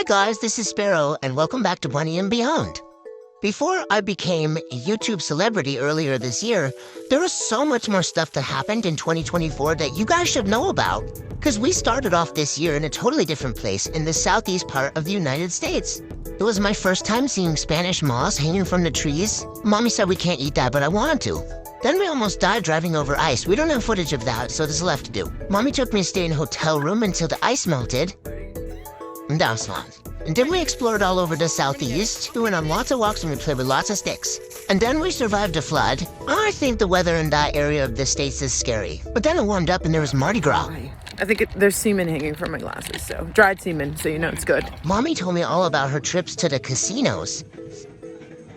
Hi guys, this is Sparrow, and welcome back to Bunny and Beyond. Before I became a YouTube celebrity earlier this year, there was so much more stuff that happened in 2024 that you guys should know about. Because we started off this year in a totally different place in the southeast part of the United States. It was my first time seeing Spanish moss hanging from the trees. Mommy said we can't eat that, but I wanted to. Then we almost died driving over ice. We don't have footage of that, so there's left to do. Mommy took me to stay in a hotel room until the ice melted. And that was fun. And then we explored all over the southeast. We went on lots of walks and we played with lots of sticks. And then we survived a flood. I think the weather in that area of the States is scary. But then it warmed up and there was Mardi Gras. I think there's semen hanging from my glasses, so dried semen, so you know it's good. Mommy told me all about her trips to the casinos.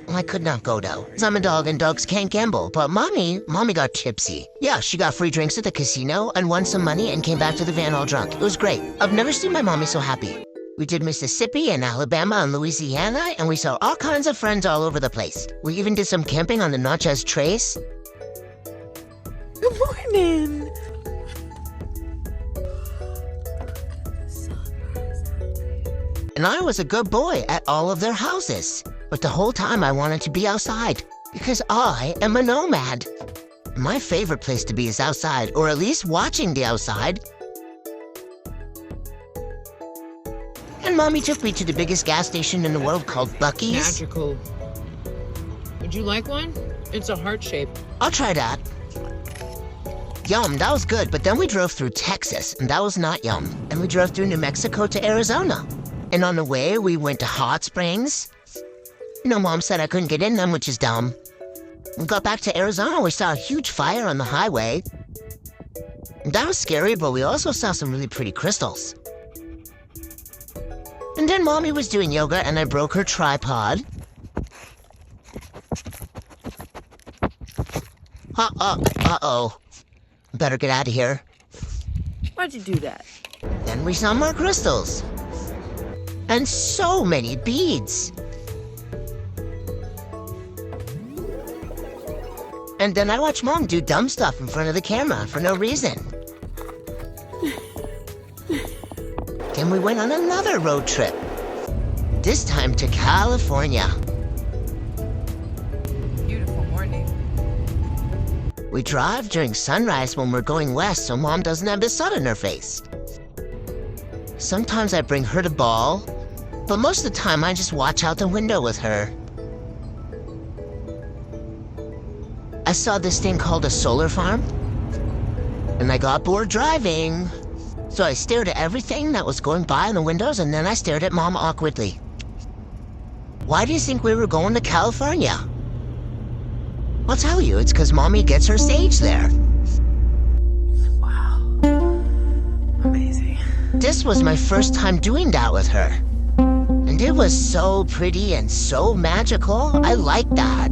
I could not go though, 'cause I'm a dog and dogs can't gamble. But Mommy got tipsy. Yeah, she got free drinks at the casino and won some money and came back to the van all drunk. It was great. I've never seen my mommy so happy. We did Mississippi and Alabama and Louisiana, and we saw all kinds of friends all over the place. We even did some camping on the Natchez Trace. Good morning. And I was a good boy at all of their houses. But the whole time I wanted to be outside, because I am a nomad. My favorite place to be is outside, or at least watching the outside. And Mommy took me to the biggest gas station in the world called Buc-ee's. Magical. Would you like one? It's a heart shape. I'll try that. Yum, that was good, but then we drove through Texas, and that was not yum. And we drove through New Mexico to Arizona. And on the way, we went to hot springs. You know, Mom said I couldn't get in them, which is dumb. We got back to Arizona, we saw a huge fire on the highway. That was scary, but we also saw some really pretty crystals. And then Mommy was doing yoga and I broke her tripod. Uh-oh. Better get out of here. Why'd you do that? Then we saw more crystals. And so many beads. And then I watched Mom do dumb stuff in front of the camera for no reason. Then we went on another road trip. This time to California. Beautiful morning. We drive during sunrise when we're going west so Mom doesn't have the sun in her face. Sometimes I bring her the ball, but most of the time I just watch out the window with her. I saw this thing called a solar farm, and I got bored driving. So I stared at everything that was going by in the windows, and then I stared at Mom awkwardly. Why do you think we were going to California? I'll tell you, it's because Mommy gets her sage there. Wow. Amazing. This was my first time doing that with her. And it was so pretty and so magical. I liked that.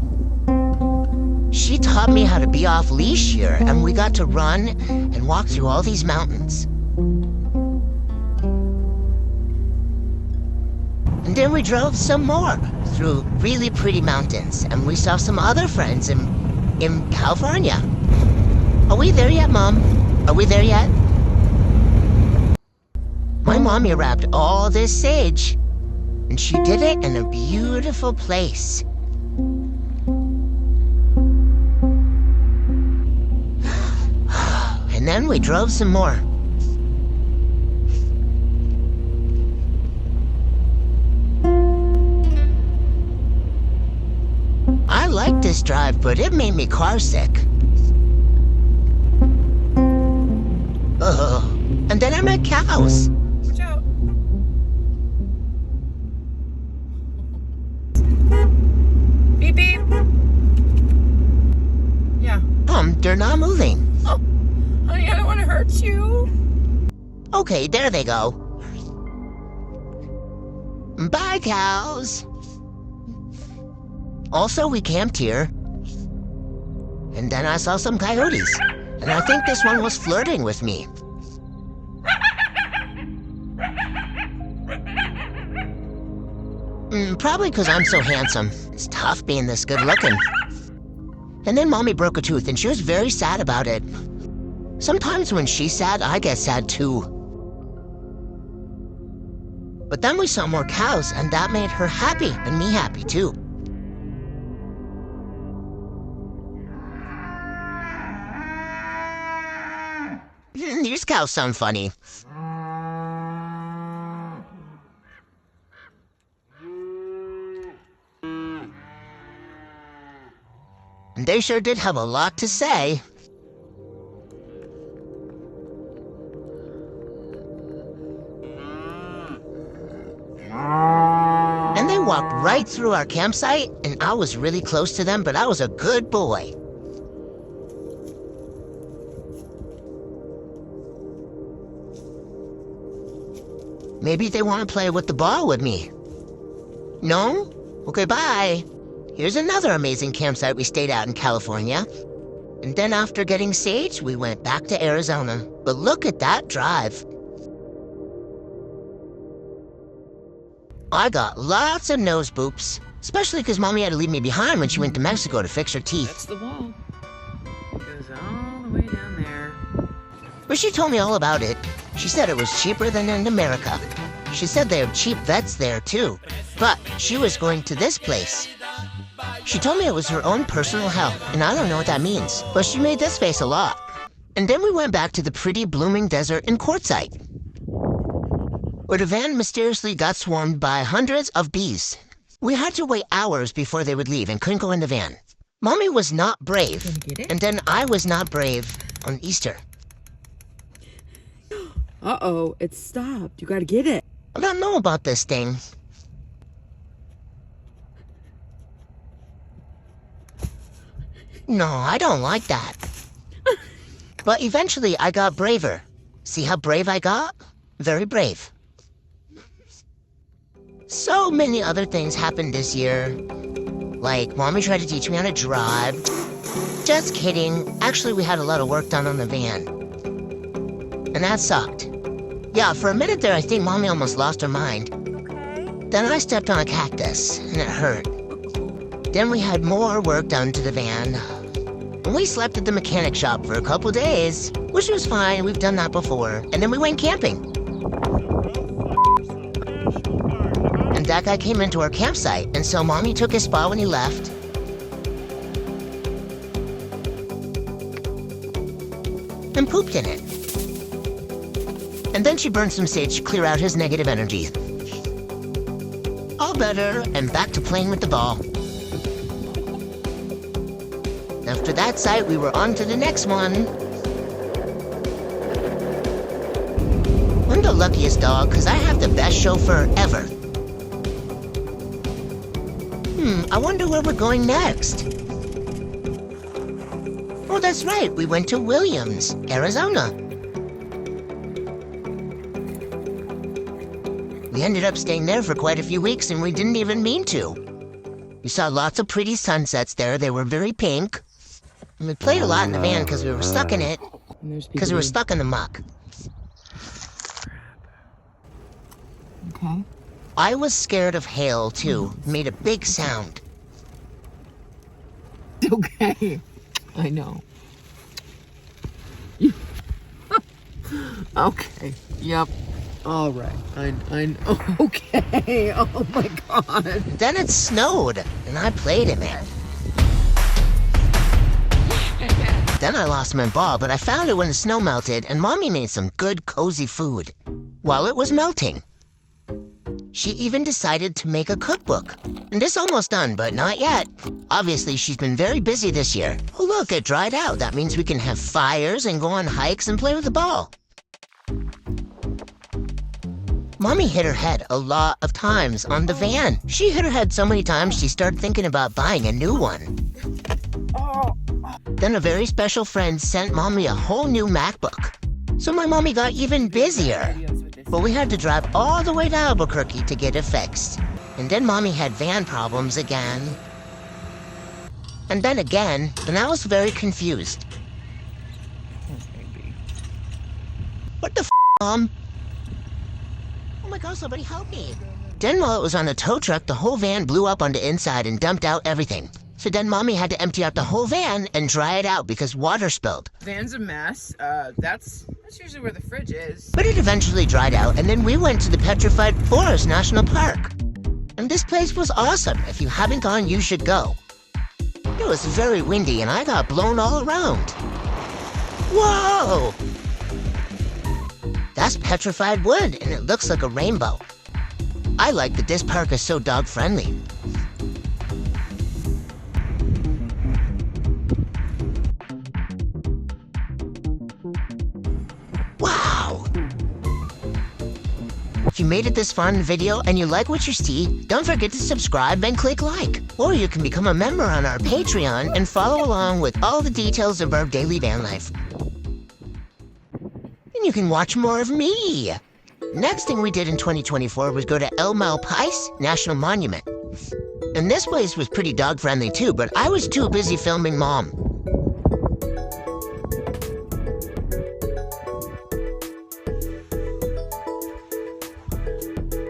She taught me how to be off leash here, and we got to run and walk through all these mountains. And then we drove some more through really pretty mountains, and we saw some other friends in California. Are we there yet, Mom? Are we there yet? My mommy wrapped all this sage, and she did it in a beautiful place. And then we drove some more. I liked this drive, but it made me car sick. And then I met cows. Watch out. Beep, beep. Yeah. They're not moving. Oh, honey, I don't want to hurt you. Okay, there they go. Bye, cows. Also, we camped here. And then I saw some coyotes. And I think this one was flirting with me. Probably because I'm so handsome. It's tough being this good looking. And then Mommy broke a tooth and she was very sad about it. Sometimes when she's sad, I get sad too. But then we saw more cows, and that made her happy, and me happy too. These cows sound funny. And they sure did have a lot to say. And they walked right through our campsite, and I was really close to them, but I was a good boy. Maybe they want to play with the ball with me. No? Okay, bye. Here's another amazing campsite we stayed at in California. And then after getting sage, we went back to Arizona. But look at that drive. I got lots of nose boops, especially because Mommy had to leave me behind when she went to Mexico to fix her teeth. That's the wall. It goes all the way down there. But she told me all about it. She said it was cheaper than in America. She said they have cheap vets there too. But she was going to this place. She told me it was her own personal hell, and I don't know what that means. But she made this face a lot. And then we went back to the pretty blooming desert in Quartzsite, where the van mysteriously got swarmed by hundreds of bees. We had to wait hours before they would leave and couldn't go in the van. Mommy was not brave, and then I was not brave on Easter. Uh-oh, it stopped. You gotta get it. I don't know about this thing. No, I don't like that. But eventually I got braver. See how brave I got? Very brave. So many other things happened this year. Like, Mommy tried to teach me how to drive. Just kidding. Actually, we had a lot of work done on the van. And that sucked. Yeah, for a minute there, I think Mommy almost lost her mind. Okay. Then I stepped on a cactus, and it hurt. Then we had more work done to the van. And we slept at the mechanic shop for a couple days, which was fine. We've done that before. And then we went camping. And that guy came into our campsite, and so Mommy took his spot when he left. And pooped in it. And then she burned some sage to clear out his negative energy. All better, and back to playing with the ball. After that site, we were on to the next one. I'm the luckiest dog, because I have the best chauffeur ever. I wonder where we're going next. Oh, that's right, we went to Williams, Arizona. We ended up staying there for quite a few weeks, and we didn't even mean to. We saw lots of pretty sunsets there. They were very pink. And we played a lot in the van because we were stuck in it. Because we were stuck in the muck. Okay. I was scared of hail, too. It made a big sound. Okay. I know. Okay. Yep. All right. I know. Okay. Oh my God. Then it snowed, and I played in it. Then I lost my ball, but I found it when the snow melted, and Mommy made some good, cozy food while it was melting. She even decided to make a cookbook. And it's almost done, but not yet. Obviously, she's been very busy this year. Oh, look, it dried out. That means we can have fires and go on hikes and play with the ball. Mommy hit her head a lot of times on the van. She hit her head so many times she started thinking about buying a new one. Then a very special friend sent Mommy a whole new MacBook. So my Mommy got even busier. But we had to drive all the way to Albuquerque to get it fixed. And then Mommy had van problems again. And then again, and I was very confused. What the f***, Mom? Oh my God, somebody help me. Then while it was on the tow truck, the whole van blew up on the inside and dumped out everything. So then Mommy had to empty out the whole van and dry it out because water spilled. Van's a mess. That's usually where the fridge is. But it eventually dried out, and then we went to the Petrified Forest National Park. And this place was awesome. If you haven't gone, you should go. It was very windy, and I got blown all around. Whoa! That's petrified wood, and it looks like a rainbow. I like that this park is so dog-friendly. Wow! If you made it this far in the video and you like what you see, don't forget to subscribe and click like. Or you can become a member on our Patreon and follow along with all the details of our daily van life. And you can watch more of me. Next thing we did in 2024 was go to El Malpais National Monument. And this place was pretty dog-friendly too, but I was too busy filming Mom.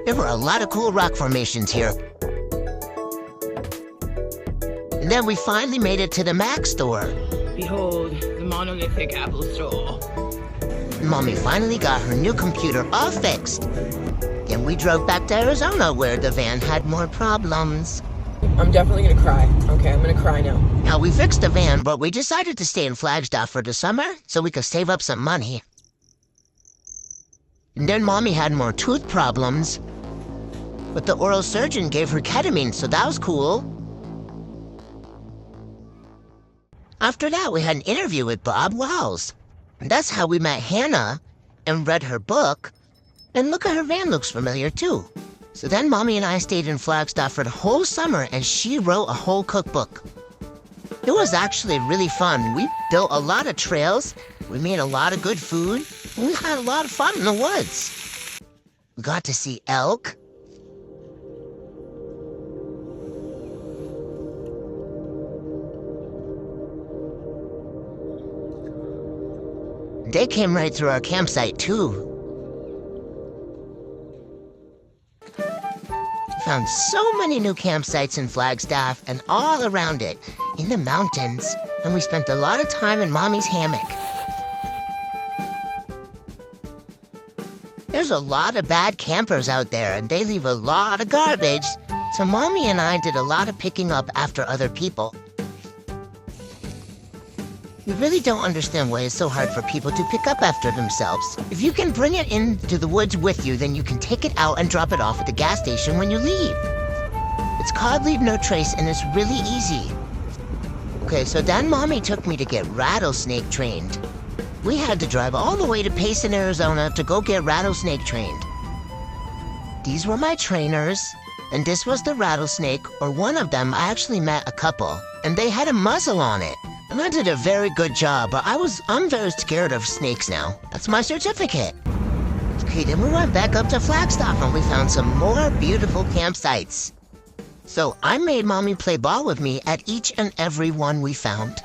There were a lot of cool rock formations here. And then we finally made it to the Mac store. Behold, the monolithic Apple store. Mommy finally got her new computer all fixed. Then we drove back to Arizona where the van had more problems. I'm definitely gonna cry. Okay, I'm gonna cry now. Now we fixed the van, but we decided to stay in Flagstaff for the summer so we could save up some money. And then Mommy had more tooth problems. But the oral surgeon gave her ketamine, so that was cool. After that, we had an interview with Bob Wells. And that's how we met Hannah and read her book. And look at her van, looks familiar too. So then Mommy and I stayed in Flagstaff for the whole summer and she wrote a whole cookbook. It was actually really fun. We built a lot of trails, we made a lot of good food, and we had a lot of fun in the woods. We got to see elk. They came right through our campsite, too. Found so many new campsites in Flagstaff and all around it, in the mountains, and we spent a lot of time in Mommy's hammock. There's a lot of bad campers out there, and they leave a lot of garbage, so Mommy and I did a lot of picking up after other people. We really don't understand why it's so hard for people to pick up after themselves. If you can bring it into the woods with you, then you can take it out and drop it off at the gas station when you leave. It's called Leave No Trace, and it's really easy. Okay, so then Mommy took me to get rattlesnake trained. We had to drive all the way to Payson, Arizona to go get rattlesnake trained. These were my trainers, and this was the rattlesnake, or one of them. I actually met a couple, and they had a muzzle on it. And I did a very good job, but I'm very scared of snakes now. That's my certificate. Okay, then we went back up to Flagstaff and we found some more beautiful campsites. So I made Mommy play ball with me at each and every one we found.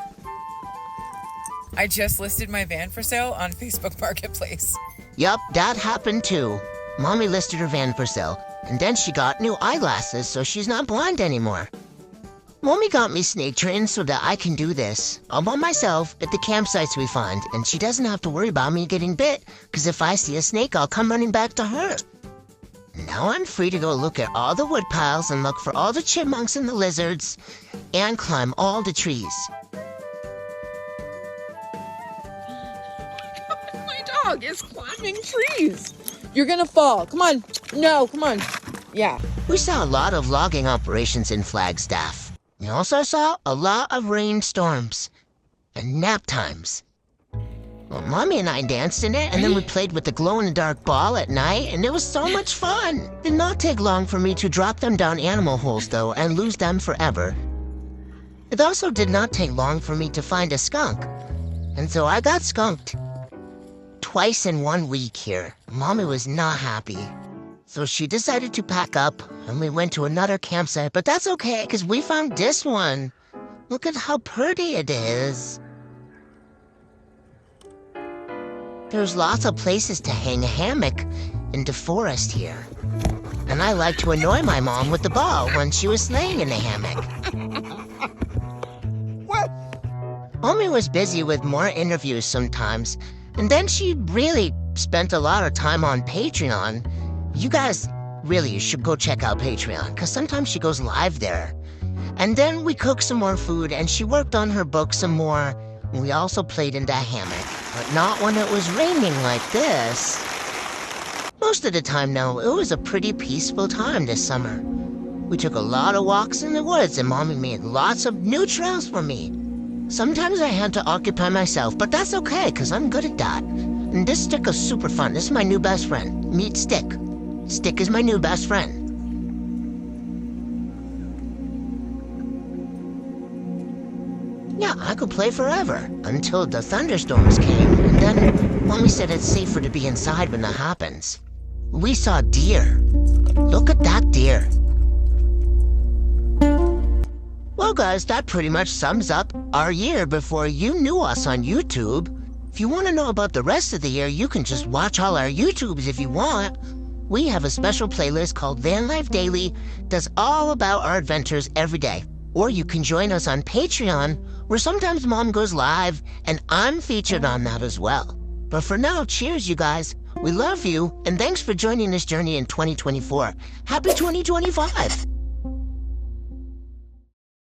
I just listed my van for sale on Facebook Marketplace. Yup, that happened too. Mommy listed her van for sale, and then she got new eyeglasses so she's not blind anymore. Mommy got me snake trained so that I can do this all by myself at the campsites we find, and she doesn't have to worry about me getting bit, because if I see a snake, I'll come running back to her. Now I'm free to go look at all the wood piles and look for all the chipmunks and the lizards, and climb all the trees. My dog is climbing trees. You're gonna fall. Come on. No, come on. Yeah. We saw a lot of logging operations in Flagstaff. We also saw a lot of rainstorms and nap times. Well, Mommy and I danced in it, and then we played with the glow-in-the-dark ball at night, and it was so much fun. It did not take long for me to drop them down animal holes, though, and lose them forever. It also did not take long for me to find a skunk, and so I got skunked. Twice in 1 week here. Mommy was not happy. So she decided to pack up, and we went to another campsite, but that's okay, because we found this one. Look at how pretty it is. There's lots of places to hang a hammock in the forest here. And I like to annoy my mom with the ball when she was laying in the hammock. Mommy was busy with more interviews sometimes, and then she really spent a lot of time on Patreon. You guys really should go check out Patreon, because sometimes she goes live there. And then we cooked some more food, and she worked on her book some more. We also played in the hammock, but not when it was raining like this. Most of the time, though, it was a pretty peaceful time this summer. We took a lot of walks in the woods, and Mommy made lots of new trails for me. Sometimes I had to occupy myself, but that's okay, because I'm good at that. And this stick is super fun. This is my new best friend. Meet Stick. Stick is my new best friend. Yeah, I could play forever, until the thunderstorms came, and then Mommy said it's safer to be inside when that happens. We saw deer. Look at that deer. Well, guys, that pretty much sums up our year before you knew us on YouTube. If you want to know about the rest of the year, you can just watch all our YouTubes if you want. We have a special playlist called Vanlife Daily that's all about our adventures every day. Or you can join us on Patreon, where sometimes Mom goes live, and I'm featured on that as well. But for now, cheers, you guys. We love you, and thanks for joining this journey in 2024. Happy 2025!